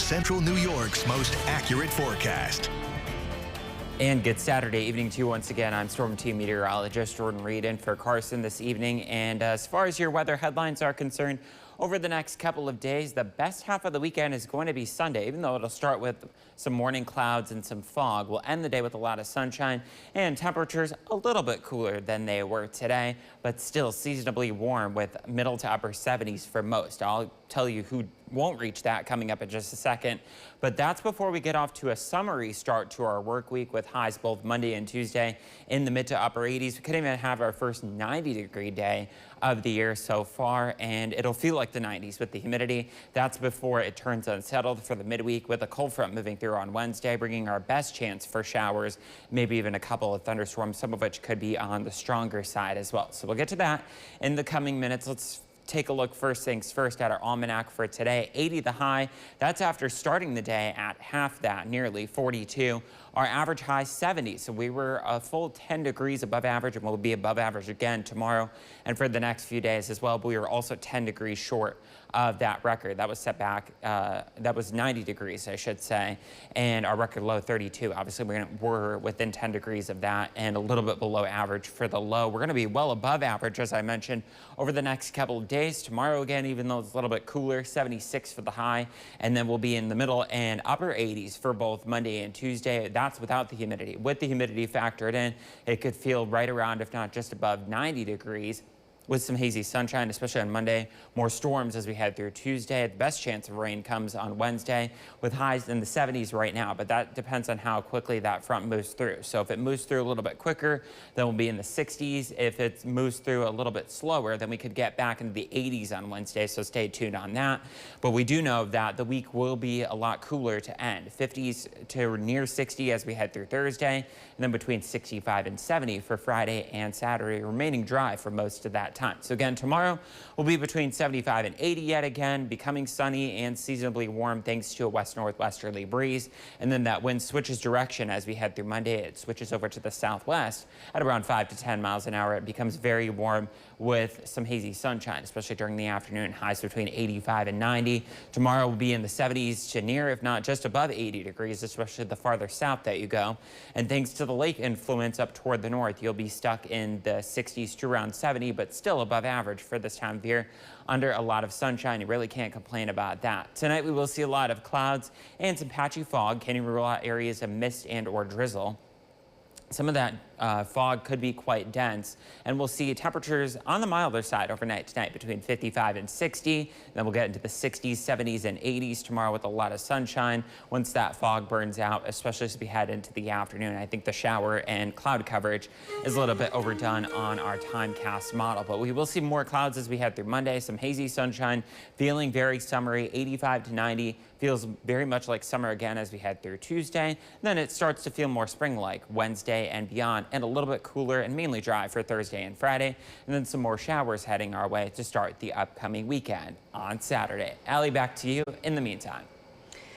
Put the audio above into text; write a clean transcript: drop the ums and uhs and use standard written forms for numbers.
Central New York's most accurate forecast. And good Saturday evening to you once again. I'm Storm Team Meteorologist Jordan Reed in for Carson this evening. And as far as your weather headlines are concerned, over the next couple of days, the best half of the weekend is going to be Sunday, even though it'll start with some morning clouds and some fog. We'll end the day with a lot of sunshine and temperatures a little bit cooler than they were today, but still seasonably warm with middle to upper 70s for most. I'll tell you who won't reach that coming up in just a second. But that's before we get off to a summery start to our work week with highs both Monday and Tuesday in the mid to upper 80s. We could even have our first 90-degree day of the year so far, and it'll feel like the 90s with the humidity. That's before it turns unsettled for the midweek with a cold front moving through on Wednesday, bringing our best chance for showers, maybe even a couple of thunderstorms, some of which could be on the stronger side as well. So we'll get to that in the coming minutes. Let's take a look first things first at our almanac for today. 80 the high. That's after starting the day at half that, nearly 42. Our average high 70. So we were a full 10 degrees above average, and we'll be above average again tomorrow and for the next few days as well. But we were also 10 degrees short of that record. That was set back, that was 90 degrees, I should say, and our record low 32. Obviously, we're within 10 degrees of that and a little bit below average for the low. We're going to be well above average, as I mentioned, over the next couple of days. Tomorrow, again, even though it's a little bit cooler, 76 for the high, and then we'll be in the middle and upper 80s for both Monday and Tuesday. That's without the humidity. With the humidity factored in, it could feel right around, if not just above 90 degrees. With some hazy sunshine, especially on Monday. More storms as we head through Tuesday. The best chance of rain comes on Wednesday with highs in the 70s right now, but that depends on how quickly that front moves through. So if it moves through a little bit quicker, then we'll be in the 60s. If it moves through a little bit slower, then we could get back into the 80s on Wednesday, so stay tuned on that. But we do know that the week will be a lot cooler to end. 50s to near 60 as we head through Thursday, and then between 65 and 70 for Friday and Saturday, remaining dry for most of that time. So again, tomorrow will be between 75 and 80 yet again, becoming sunny and seasonably warm thanks to a west-northwesterly breeze. And then that wind switches direction as we head through Monday. It switches over to the southwest at around 5 to 10 miles an hour. It becomes very warm with some hazy sunshine, especially during the afternoon, highs between 85 and 90. Tomorrow will be in the 70s to near, if not just above 80 degrees, especially the farther south that you go. And thanks to the lake influence up toward the north, you'll be stuck in the 60s to around 70, but still above average for this time of year under a lot of sunshine. You really can't complain about that. Tonight we will see a lot of clouds and some patchy fog. Can you rule out areas of mist and or drizzle? Some of that fog could be quite dense, and we'll see temperatures on the milder side overnight tonight between 55 and 60. Then we'll get into the 60s, 70s, and 80s tomorrow with a lot of sunshine once that fog burns out, especially as we head into the afternoon. I think the shower and cloud coverage is a little bit overdone on our timecast model, but we will see more clouds as we head through Monday. Some hazy sunshine, feeling very summery, 85 to 90. Feels very much like summer again as we head through Tuesday. Then it starts to feel more spring-like Wednesday and beyond, and a little bit cooler and mainly dry for Thursday and Friday. And then some more showers heading our way to start the upcoming weekend on Saturday. Allie, back to you in the meantime.